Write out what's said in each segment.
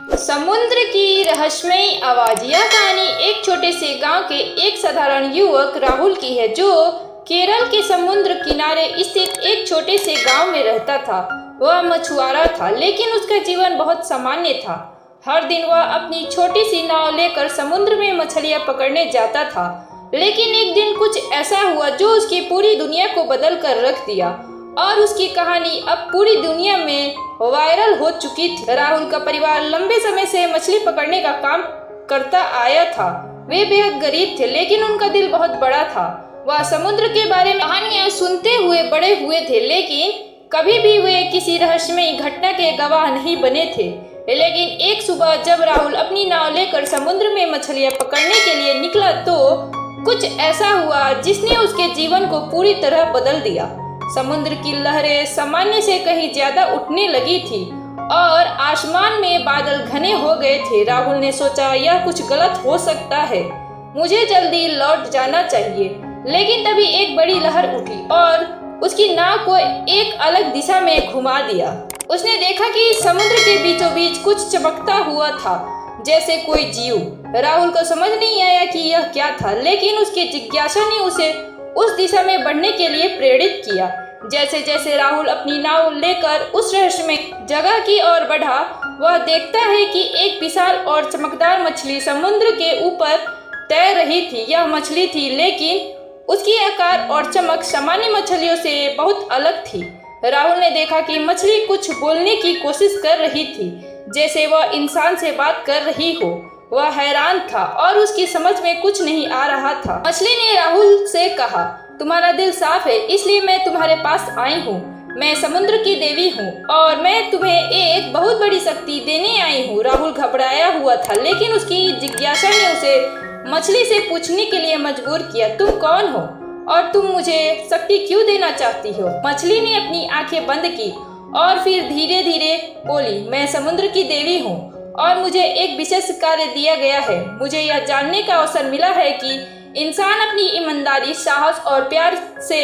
समुद्र की रहस्यमयी आवाज। यह कहानी एक छोटे से गांव के एक साधारण युवक राहुल की है, जो केरल के समुद्र किनारे स्थित एक छोटे से गांव में रहता था। वह मछुआरा था, लेकिन उसका जीवन बहुत सामान्य था। हर दिन वह अपनी छोटी सी नाव लेकर समुद्र में मछलियां पकड़ने जाता था। लेकिन एक दिन कुछ ऐसा हुआ जो उसकी पूरी दुनिया को बदल कर रख दिया, और उसकी कहानी अब पूरी दुनिया में वायरल हो चुकी थी। राहुल का परिवार लंबे समय से मछली पकड़ने का काम करता आया था। वे बेहद गरीब थे, लेकिन उनका दिल बहुत बड़ा था। वह समुद्र के बारे में कहानियां सुनते हुए बड़े हुए थे, लेकिन कभी भी वे किसी रहस्यमयी घटना के गवाह नहीं बने थे। लेकिन एक सुबह जब राहुल अपनी नाव लेकर समुद्र में मछलियां पकड़ने के लिए निकला, तो कुछ ऐसा हुआ जिसने उसके जीवन को पूरी तरह बदल दिया। समुद्र की लहरें सामान्य से कहीं ज्यादा उठने लगी थी और आसमान में बादल घने हो गए थे। राहुल ने सोचा, यह कुछ गलत हो सकता है, मुझे जल्दी लौट जाना चाहिए। लेकिन तभी एक बड़ी लहर उठी और उसकी नाव को एक अलग दिशा में घुमा दिया। उसने देखा कि समुद्र के बीचों बीच कुछ चमकता हुआ था, जैसे कोई जीव। राहुल को समझ नहीं आया कि यह क्या था, लेकिन उसकी जिज्ञासा ने उसे उस दिशा में बढ़ने के लिए प्रेरित किया। जैसे जैसे राहुल अपनी नाव लेकर उस रहस्यमय जगह की ओर बढ़ा, वह देखता है कि एक विशाल और चमकदार मछली समुद्र के ऊपर तैर रही थी। यह मछली थी, लेकिन उसकी आकार और चमक सामान्य मछलियों से बहुत अलग थी। राहुल ने देखा कि मछली कुछ बोलने की कोशिश कर रही थी, जैसे वह इंसान से बात कर रही हो। वह हैरान था और उसकी समझ में कुछ नहीं आ रहा था। मछली ने राहुल से कहा, तुम्हारा दिल साफ है, इसलिए मैं तुम्हारे पास आई हूँ। मैं समुद्र की देवी हूँ और मैं तुम्हें एक बहुत बड़ी शक्ति देने आई हूँ। राहुल घबराया हुआ था, लेकिन उसकी जिज्ञासा ने उसे मछली से पूछने के लिए मजबूर किया, तुम कौन हो और तुम मुझे शक्ति क्यों देना चाहती हो? मछली ने अपनी आंखें बंद की और फिर धीरे धीरे बोली, मैं समुद्र की देवी हूँ और मुझे एक विशेष कार्य दिया गया है। मुझे यह जानने का अवसर मिला है कि इंसान अपनी ईमानदारी, साहस और प्यार से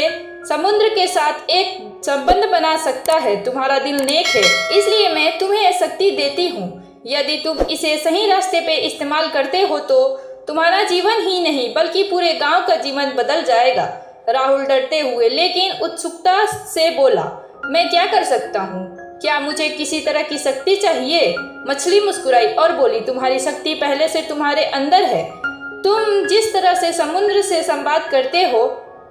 समुद्र के साथ एक संबंध बना सकता है। तुम्हारा दिल नेक है, इसलिए मैं तुम्हें शक्ति देती हूँ। यदि तुम इसे सही रास्ते पे इस्तेमाल करते हो तो तुम्हारा जीवन ही नहीं बल्कि पूरे गांव का जीवन बदल जाएगा। राहुल डरते हुए लेकिन उत्सुकता से बोला, मैं क्या कर सकता हूँ? क्या मुझे किसी तरह की शक्ति चाहिए? मछली मुस्कुराई और बोली, तुम्हारी शक्ति पहले से तुम्हारे अंदर है। तुम जिस तरह से समुद्र से संवाद करते हो,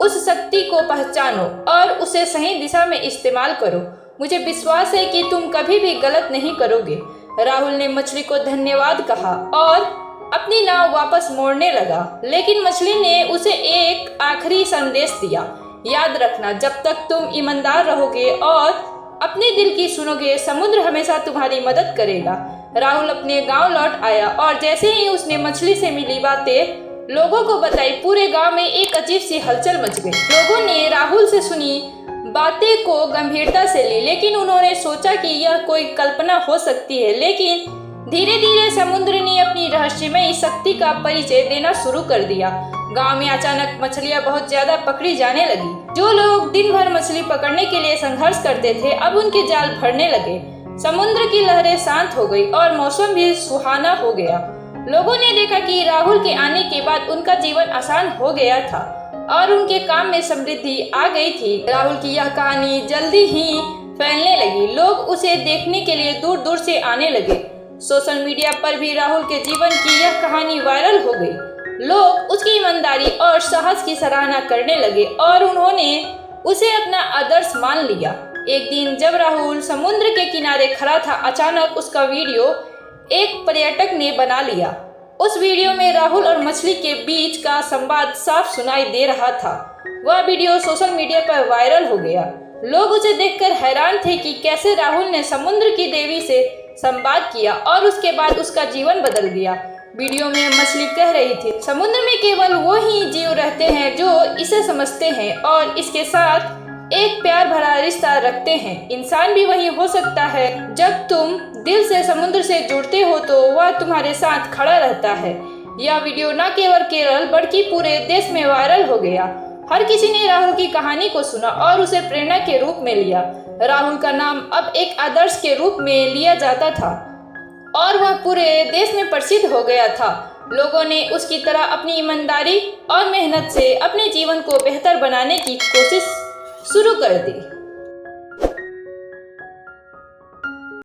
उस शक्ति को पहचानो और उसे सही दिशा में इस्तेमाल करो। मुझे विश्वास है कि तुम कभी भी गलत नहीं करोगे। राहुल ने मछली को धन्यवाद कहा और अपनी नाव वापस मोड़ने लगा, लेकिन मछली ने उसे एक आखिरी संदेश दिया, याद रखना, जब तक तुम ईमानदार रहोगे और अपने दिल की सुनोगे, समुद्र हमेशा तुम्हारी मदद करेगा। राहुल अपने गांव लौट आया और जैसे ही उसने मछली से मिली बातें लोगों को बताई, पूरे गांव में एक अजीब सी हलचल मच गई। लोगों ने राहुल से सुनी बातें को गंभीरता से ली, लेकिन उन्होंने सोचा कि यह कोई कल्पना हो सकती है। लेकिन धीरे धीरे समुद्र ने अपनी रहस्यमयी शक्ति का परिचय देना शुरू कर दिया। गांव में अचानक मछलियां बहुत ज्यादा पकड़ी जाने लगी। जो लोग दिन भर मछली पकड़ने के लिए संघर्ष करते थे, अब उनके जाल भरने लगे। समुद्र की लहरें शांत हो गई और मौसम भी सुहाना हो गया। लोगों ने देखा कि राहुल के आने के बाद उनका जीवन आसान हो गया था और उनके काम में समृद्धि आ गई थी। राहुल की यह कहानी जल्दी ही फैलने लगी। लोग उसे देखने के लिए दूर दूर से आने लगे। सोशल मीडिया पर भी राहुल के जीवन की यह कहानी वायरल हो गई। लोग उसकी ईमानदारी और साहस की सराहना करने लगे और उन्होंने उसे अपना आदर्श मान लिया। एक दिन जब राहुल समुद्र के किनारे खड़ा था, अचानक उसका वीडियो एक पर्यटक ने बना लिया। उस वीडियो में राहुल और मछली के बीच का संवाद साफ सुनाई दे रहा था। वह वीडियो सोशल मीडिया पर वायरल हो गया। लोग उसे देखकर हैरान थे कि कैसे राहुल ने समुद्र की देवी से संवाद किया और उसके बाद उसका जीवन बदल गया। वीडियो में मछली कह रही थी, समुद्र में केवल वो ही जीव रहते हैं जो इसे समझते हैं और इसके साथ एक प्यार भरा रिश्ता रखते हैं। इंसान भी वही हो सकता है। जब तुम दिल से समुद्र से जुड़ते हो तो वह तुम्हारे साथ खड़ा रहता है। यह वीडियो न केवल केरल बल्कि पूरे देश में वायरल हो गया। हर किसी ने राहुल की कहानी को सुना और उसे प्रेरणा के रूप में लिया। राहुल का नाम अब एक आदर्श के रूप में लिया जाता था। और वह पूरे देश में प्रसिद्ध हो गया था। लोगों ने उसकी तरह अपनी ईमानदारी और मेहनत से अपने जीवन को बेहतर बनाने की कोशिश शुरू कर दी।